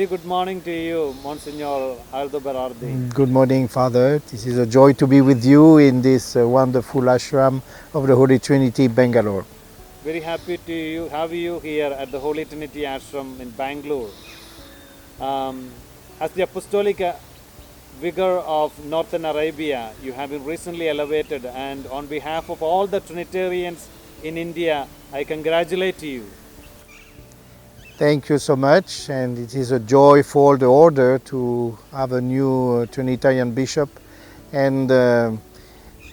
very good morning to you, Monsignor Aldo Berardi. Good morning, Father. This is a joy to be with you in this wonderful ashram of the Holy Trinity, Bangalore. Very happy to have you here at the Holy Trinity Ashram in Bangalore. As the Apostolic Vicar of Northern Arabia, you have been recently elevated, and on behalf of all the Trinitarians in India, I congratulate you. Thank you so much, and it is a joy for the order to have a new Trinitarian bishop, and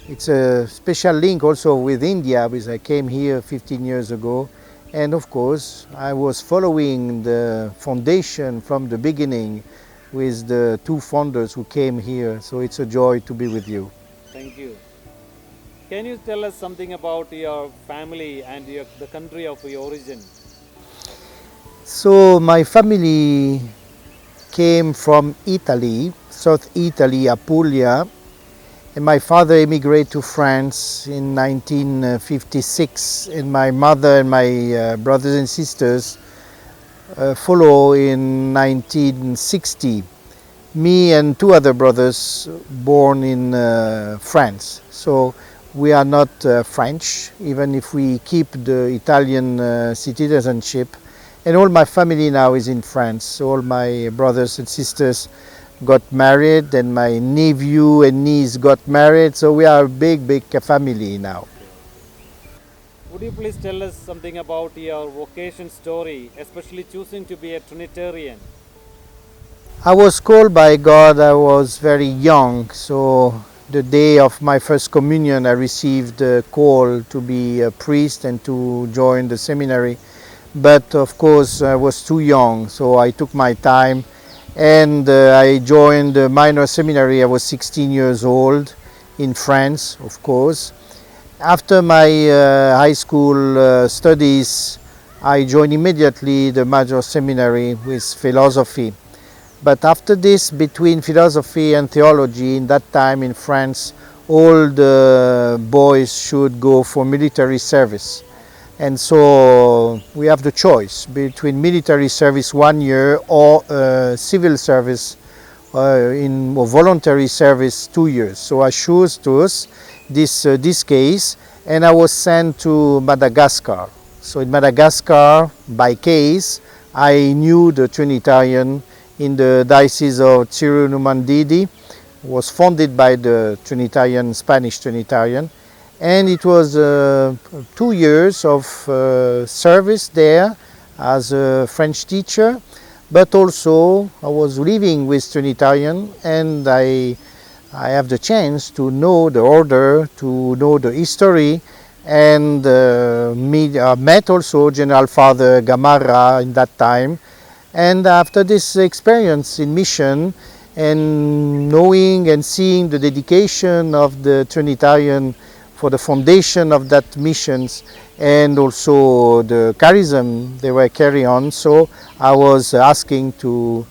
it's a special link also with India, because I came here 15 years ago, and of course I was following the foundation from the beginning with the two founders who came here, so it's a joy to be with you. Thank you. Can you tell us something about your family and the country of your origin? So my family came from Italy, South Italy, Apulia, and my father emigrated to France in 1956, and my mother and my brothers and sisters follow in 1960. Me and two other brothers born in France. So we are not French, even if we keep the Italian citizenship. And all my family now is in France. All my brothers and sisters got married, and my nephew and niece got married. So we are a big family now. Would you please tell us something about your vocation story, especially choosing to be a Trinitarian? I was called by God. I was very young. So the day of my first communion, I received a call to be a priest and to join the seminary. But of course I was too young, so I took my time, and I joined the minor seminary. I was 16 years old in France, of course. After my high school studies, I joined immediately the major seminary with philosophy. But after this, between philosophy and theology, in that time in France, all the boys should go for military service. And so we have the choice between military service 1 year or civil service or voluntary service 2 years. So I chose this case, and I was sent to Madagascar. So in Madagascar, by case, I knew the Trinitarian in the Diocese of Tirunelveli. Was founded by the Trinitarian, Spanish Trinitarian. And it was 2 years of service there as a French teacher, but also I was living with Trinitarian, and I have the chance to know the order, to know the history, and met also General Father Gamarra in that time. And after this experience in mission, and knowing and seeing the dedication of the Trinitarian for the foundation of that missions, and also the charism they were carrying on. So I was asking to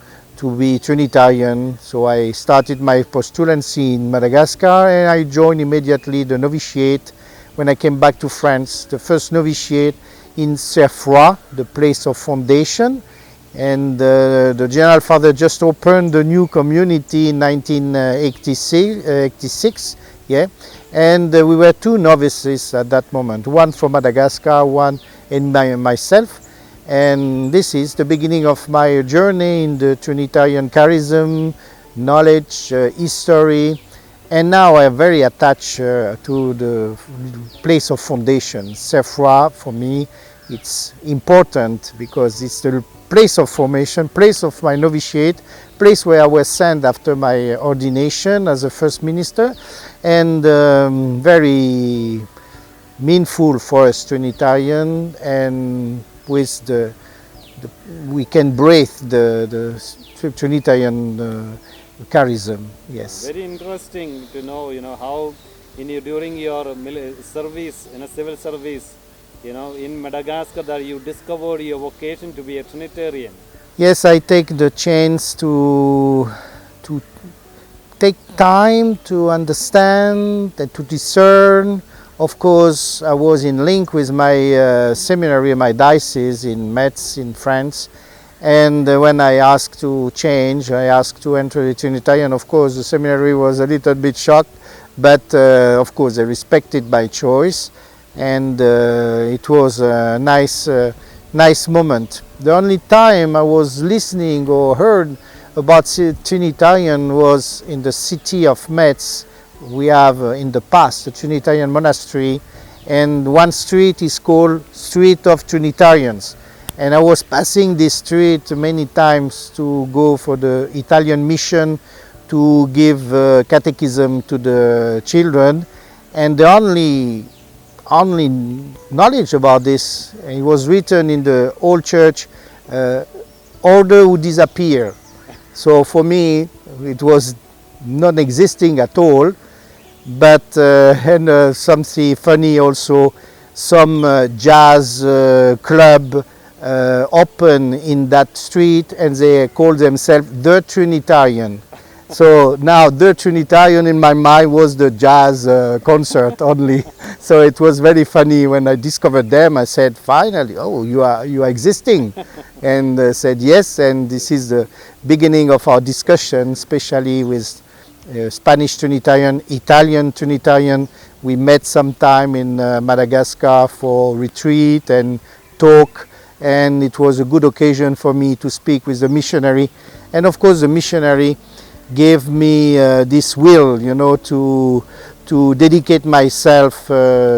be Trinitarian. So I started my postulancy in Madagascar, and I joined immediately the novitiate when I came back to France. The first novitiate in Cerfroy, the place of foundation. And the General Father just opened the new community in 1986. Yeah. And we were two novices at that moment, one from Madagascar, one and myself. And this is the beginning of my journey in the Trinitarian charism, knowledge, history. And now I am very attached to the place of foundation. Cerfroy, for me, it's important because it's the place of formation, place of my novitiate, place where I was sent after my ordination as a first minister, and very meaningful for us Trinitarian, and with we can breathe the Trinitarian charism. Yes. Very interesting to know, how during your service, civil service, in Madagascar, that you discovered your vocation to be a Trinitarian. Yes, I take the chance to take time to understand and to discern. Of course, I was in link with my seminary, my diocese in Metz in France, And when I asked to change, I asked to enter the Trinitarian. Of course, the seminary was a little bit shocked, but of course they respected my choice, and it was a nice moment. The only time I was listening or heard about Trinitarian was in the city of Metz. We have in the past a Trinitarian monastery, and one street is called Street of Trinitarians. And I was passing this street many times to go for the Italian mission to give catechism to the children, and the only knowledge about this, it was written in the old church, order who disappear. So for me it was not existing at all, but and something funny also, some jazz club open in that street, and they call themselves the Trinitarian. So now the Trinitarian in my mind was the jazz concert only. So it was very funny when I discovered them. I said, finally, oh, you are existing, and said yes. And this is the beginning of our discussion, especially with Spanish Trinitarian, Italian Trinitarian. We met sometime in Madagascar for retreat and talk, and it was a good occasion for me to speak with the missionary. And of course the missionary gave me this will, you know, to dedicate myself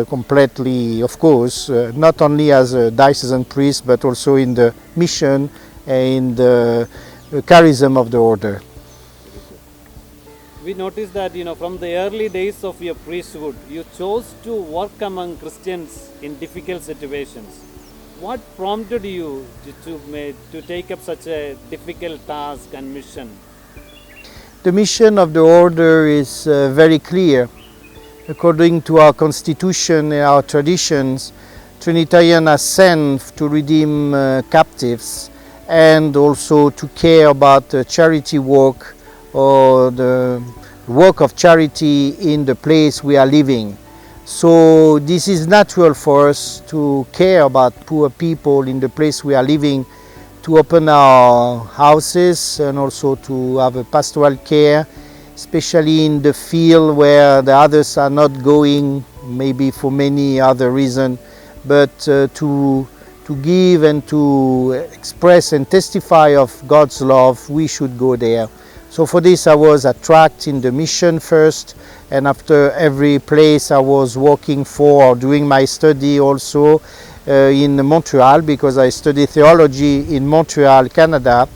completely, of course, not only as a diocesan priest, but also in the mission and the charism of the order. We noticed that, you know, from the early days of your priesthood, you chose to work among Christians in difficult situations. What prompted you to take up such a difficult task and mission? The mission of the order is very clear. According to our constitution and our traditions, Trinitarian are sent to redeem captives, and also to care about the charity work or the work of charity in the place we are living. So this is natural for us to care about poor people in the place we are living, to open our houses and also to have a pastoral care, especially in the field where the others are not going, maybe for many other reasons, but to give and to express and testify of God's love, we should go there. So for this I was attracted in the mission first, and after every place I was working for or doing my study also in Montreal, because I studied theology in Montreal, Canada.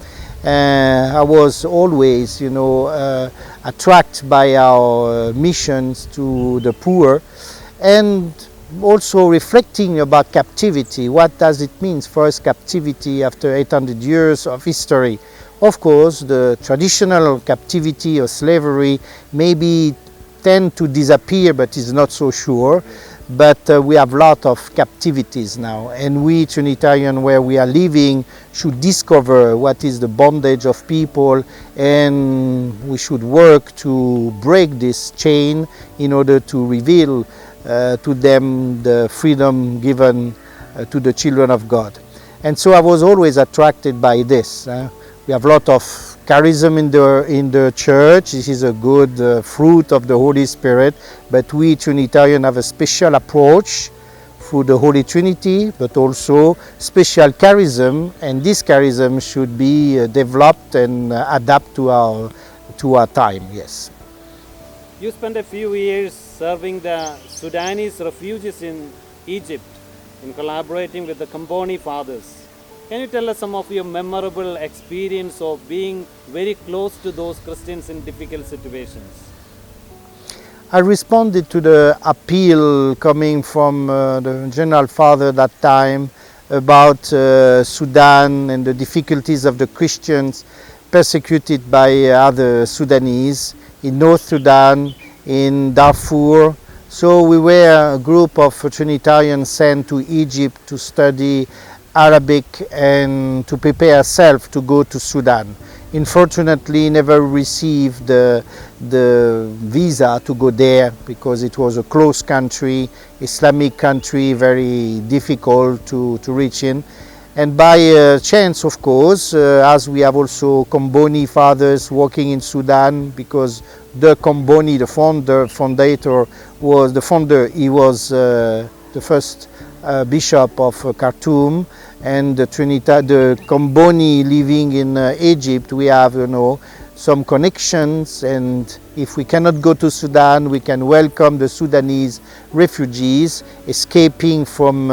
I was always, you know, attracted by our missions to the poor, and also reflecting about captivity. What does it mean for us, captivity, after 800 years of history? Of course, the traditional captivity or slavery maybe tend to disappear, but is not so sure. But we have a lot of captivities now, and we Trinitarian where we are living should discover what is the bondage of people, and we should work to break this chain in order to reveal to them the freedom given to the children of God. And so I was always attracted by this. We have a lot of charism in the church. This is a good fruit of the Holy Spirit, but we Trinitarian have a special approach through the Holy Trinity, but also special charism, and this charism should be developed and adapt to our time. Yes. You spent a few years serving the Sudanese refugees in Egypt, in collaborating with the Kamboni fathers. Can you tell us some of your memorable experience of being very close to those Christians in difficult situations? I responded to the appeal coming from the General Father that time about Sudan and the difficulties of the Christians persecuted by other Sudanese in North Sudan, in Darfur. So we were a group of Trinitarians sent to Egypt to study Arabic and to prepare ourselves to go to Sudan. Unfortunately, never received the visa to go there because it was a closed country, Islamic country, very difficult to reach in. And by chance, of course, as we have also Comboni fathers working in Sudan, because the Comboni, the founder, he was the first bishop of Khartoum, and the Comboni living in Egypt, we have, some connections, and if we cannot go to Sudan, we can welcome the Sudanese refugees escaping from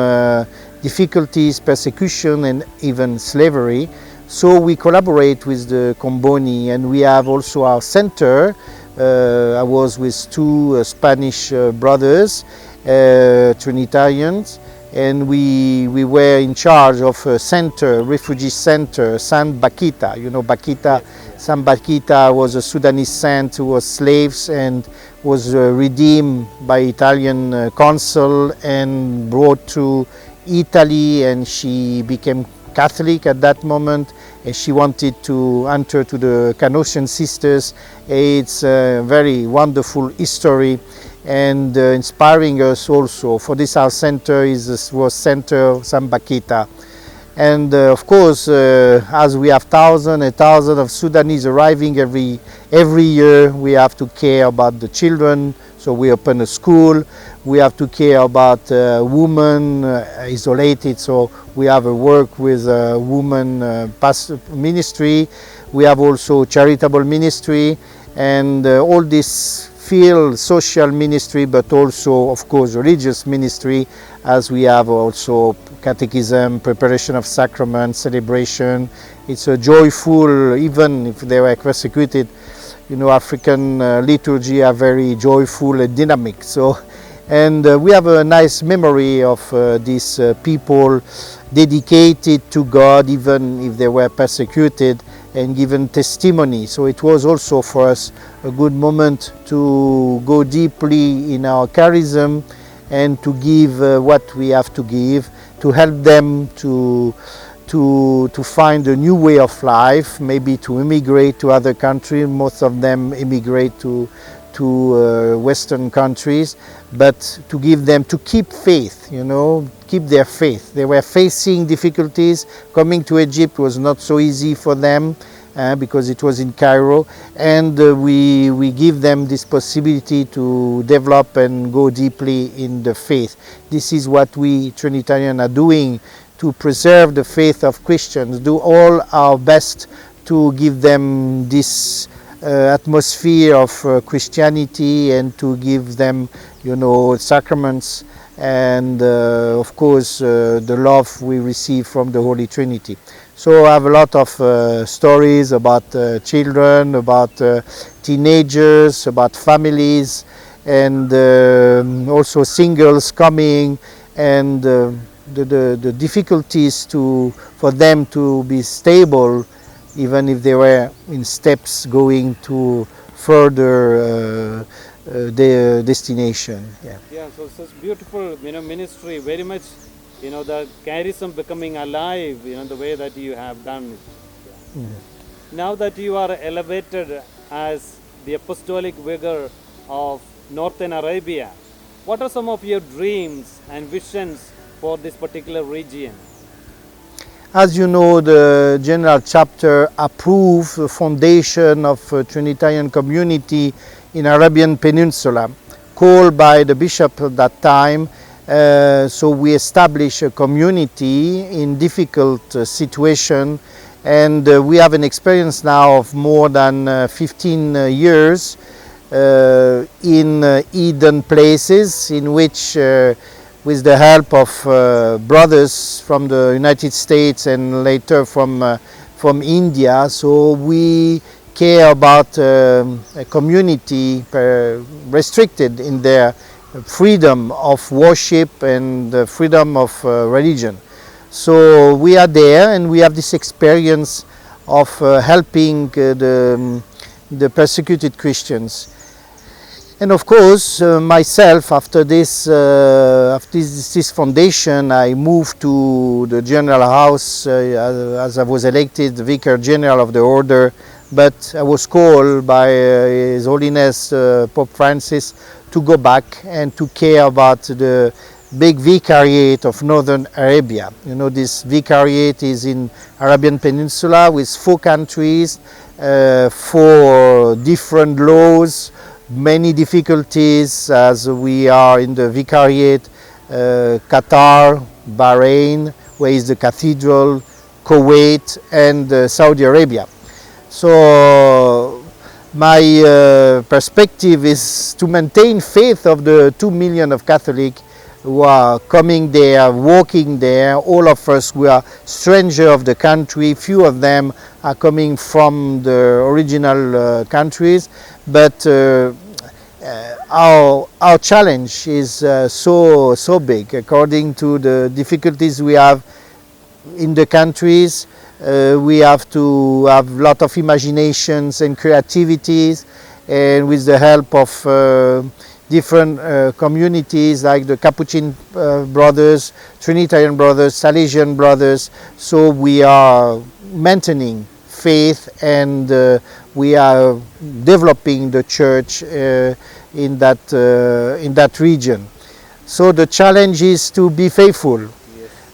difficulties, persecution, and even slavery. So we collaborate with the Comboni, and we have also our center. I was with two Spanish brothers, Trinitarians, and we were in charge of a center, refugee center, San Bakita. You know Bakita? San Bakita was a Sudanese saint who was slaves and was redeemed by Italian consul and brought to Italy, and she became Catholic at that moment, and she wanted to enter to the Canossian Sisters. It's a very wonderful history and inspiring us also. For this, our center was Center San Bakita. And of course, as we have thousands and thousands of Sudanese arriving every year, we have to care about the children. So we open a school. We have to care about women isolated. So we have a work with women ministry. We have also charitable ministry, and all this field social ministry, but also, of course, religious ministry, as we have also catechism, preparation of sacrament, celebration. It's a joyful, even if they were persecuted, African liturgy are very joyful and dynamic. So, and we have a nice memory of these people dedicated to God, even if they were persecuted, and given testimony. So it was also for us a good moment to go deeply in our charism and to give what we have to give, to help them to find a new way of life, maybe to immigrate to other countries. Most of them immigrate to Western countries, but to give them to keep faith, keep their faith. They were facing difficulties. Coming to Egypt was not so easy for them because it was in Cairo, and we give them this possibility to develop and go deeply in the faith. This is what we Trinitarians are doing to preserve the faith of Christians, do all our best to give them this atmosphere of Christianity, and to give them, sacraments, and of course the love we receive from the Holy Trinity. So I have a lot of stories about children, about teenagers, about families, and also singles coming, and the difficulties for them to be stable, even if they were in steps going to further their destination. Yeah, so such beautiful ministry, very much the charism becoming alive, the way that you have done it. Now that you are elevated as the Apostolic Vicar of Northern Arabia, what are some of your dreams and visions for this particular region? As you know, the General Chapter approved the foundation of a Trinitarian community in Arabian Peninsula, called by the bishop at that time. So we established a community in difficult situation, and we have an experience now of more than 15 years in Eden places, in which with the help of brothers from the United States and later from India. So we care about a community restricted in their freedom of worship and the freedom of religion. So we are there, and we have this experience of helping the persecuted Christians. And of course, myself, after this foundation, I moved to the General House as I was elected Vicar General of the Order. But I was called by His Holiness Pope Francis to go back and to care about the big vicariate of Northern Arabia. You know, this vicariate is in Arabian Peninsula with 4 countries, 4 different laws, many difficulties, as we are in the vicariate, Qatar, Bahrain, where is the cathedral, Kuwait, and Saudi Arabia. So my perspective is to maintain faith of the 2 million of Catholics who are coming there, walking there. All of us, we are strangers of the country. Few of them are coming from the original countries, but our challenge is so big. According to the difficulties we have in the countries, we have to have a lot of imaginations and creativities, and with the help of different communities like the Capuchin brothers, Trinitarian brothers, Salesian brothers. So we are maintaining faith, and we are developing the church in that region. So the challenge is to be faithful.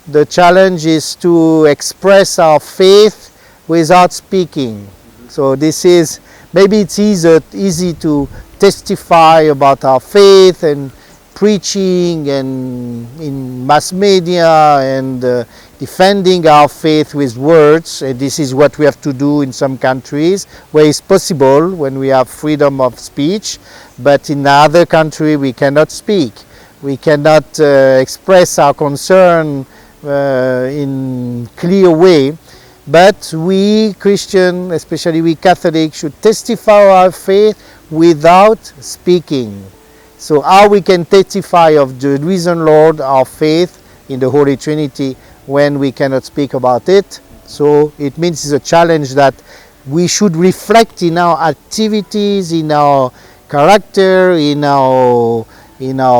The challenge is to express our faith without speaking. So this is, maybe it's easy to testify about our faith and preaching and in mass media and defending our faith with words. And this is what we have to do in some countries where it's possible, when we have freedom of speech. But in other country we cannot speak. We cannot express our concern in clear way. But we Christian, especially we Catholics, should testify our faith without speaking. So how we can testify of the risen Lord, our faith in the Holy Trinity, when we cannot speak about it? So it means it's a challenge that we should reflect in our activities, in our character, in our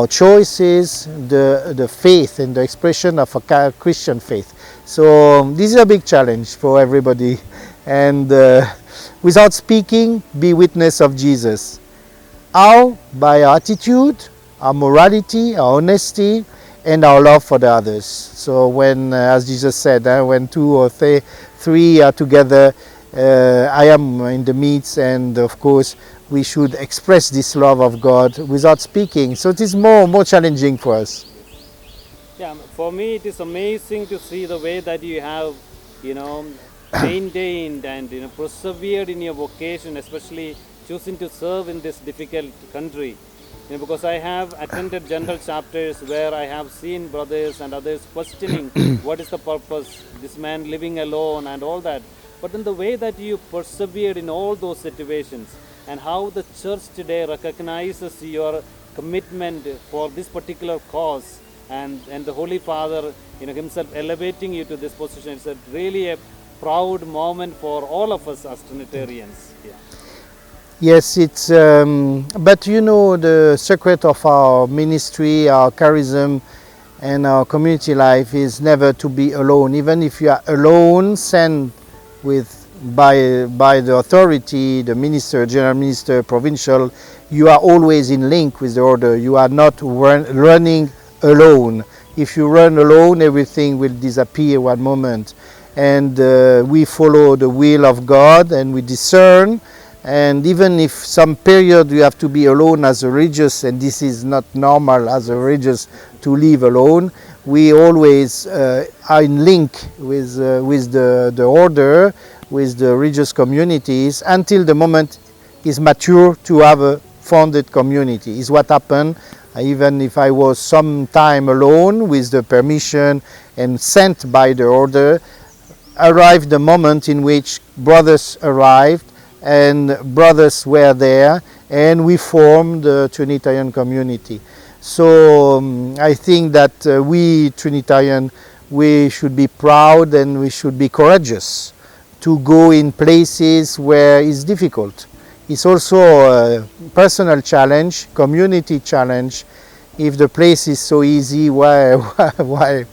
choices, the faith and the expression of a Christian faith. So this is a big challenge for everybody. And without speaking, be witness of Jesus. How? By our attitude, our morality, our honesty, and our love for the others. So when, as Jesus said, when 2 or 3 are together, I am in the midst, and of course we should express this love of God without speaking. So it is more challenging for us. Yeah, for me it is amazing to see the way that you have, maintained and persevered in your vocation, especially choosing to serve in this difficult country. Because I have attended general chapters where I have seen brothers and others questioning what is the purpose, this man living alone and all that. But then the way that you persevered in all those situations, and how the church today recognizes your commitment for this particular cause, and the Holy Father himself elevating you to this position, it's really a proud moment for all of us as Trinitarians. Yeah. Yes, it's but the secret of our ministry, our charism, and our community life is never to be alone. Even if you are alone, sent by the authority, the minister, general minister, provincial, you are always in link with the order. You are not running alone. If you run alone, everything will disappear one moment. And we follow the will of God, and we discern. And even if some period you have to be alone as a religious, and this is not normal as a religious to live alone, we always are in link with the order, with the religious communities, until the moment is mature to have a founded community. Is what happened. Even if I was some time alone, with the permission and sent by the order, arrived the moment in which brothers arrived, and brothers were there, and we formed the Trinitarian community. So I think that we Trinitarian, we should be proud and we should be courageous to go in places where it's difficult. It's also a personal challenge, community challenge. If the place is so easy, why?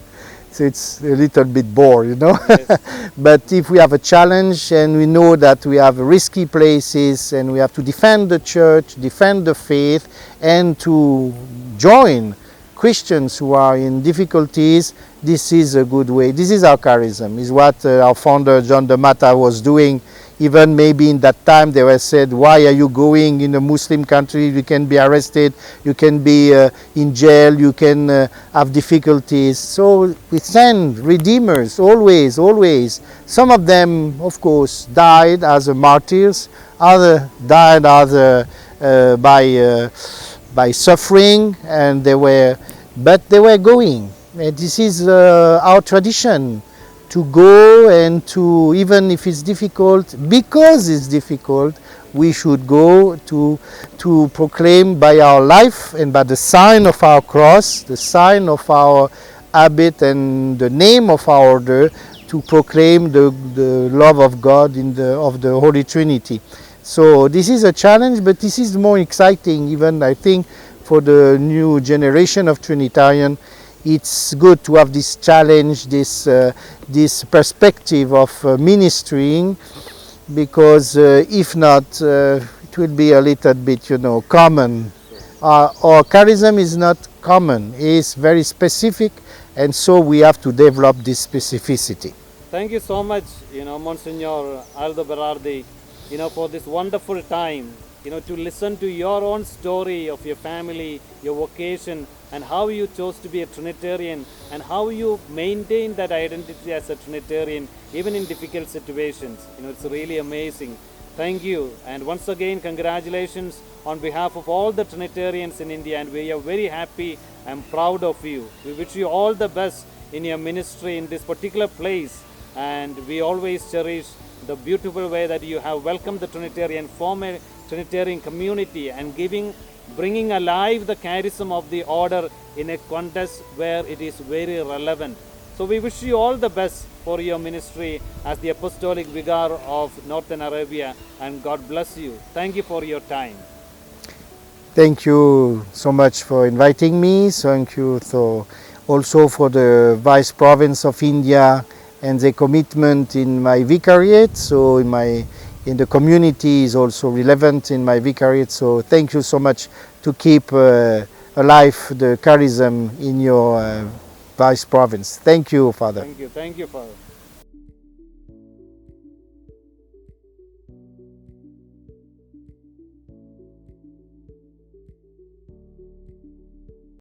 So it's a little bit bored, Yes. But if we have a challenge, and we know that we have risky places, and we have to defend the church, defend the faith, and to join Christians who are in difficulties, this is a good way. This is our charism, is what our founder John de Mata was doing. Even maybe in that time they were said, why are you going in a Muslim country? You can be arrested, you can be in jail, you can have difficulties. So we send redeemers, always, always. Some of them, of course, died as martyrs, others died as by suffering, and they were going. And this is our tradition, to go and to, even if it's difficult, because it's difficult, we should go to proclaim by our life and by the sign of our cross, the sign of our habit and the name of our order, to proclaim the love of God of the Holy Trinity. So this is a challenge, but this is more exciting, even I think, for the new generation of Trinitarian. It's good to have this challenge, this perspective of ministering, because if not, it will be a little bit, common. Our charism is not common; it's very specific, and so we have to develop this specificity. Thank you so much, Monsignor Aldo Berardi, for this wonderful time, to listen to your own story of your family, your vocation, and how you chose to be a Trinitarian, and how you maintain that identity as a Trinitarian, even in difficult situations. It's really amazing. Thank you. And once again, congratulations on behalf of all the Trinitarians in India, and we are very happy and proud of you. We wish you all the best in your ministry in this particular place, and we always cherish the beautiful way that you have welcomed the Trinitarian, form a Trinitarian community, and bringing alive the charism of the order in a context where it is very relevant. So we wish you all the best for your ministry as the Apostolic Vicar of Northern Arabia, and God bless you. Thank you for your time. Thank you so much for inviting me. Thank you also for the Vice Province of India and the commitment in my vicariate. So in the community is also relevant in my vicariate. So thank you so much to keep alive the charism in your Vice Province. Thank you, Father. Thank you, Father.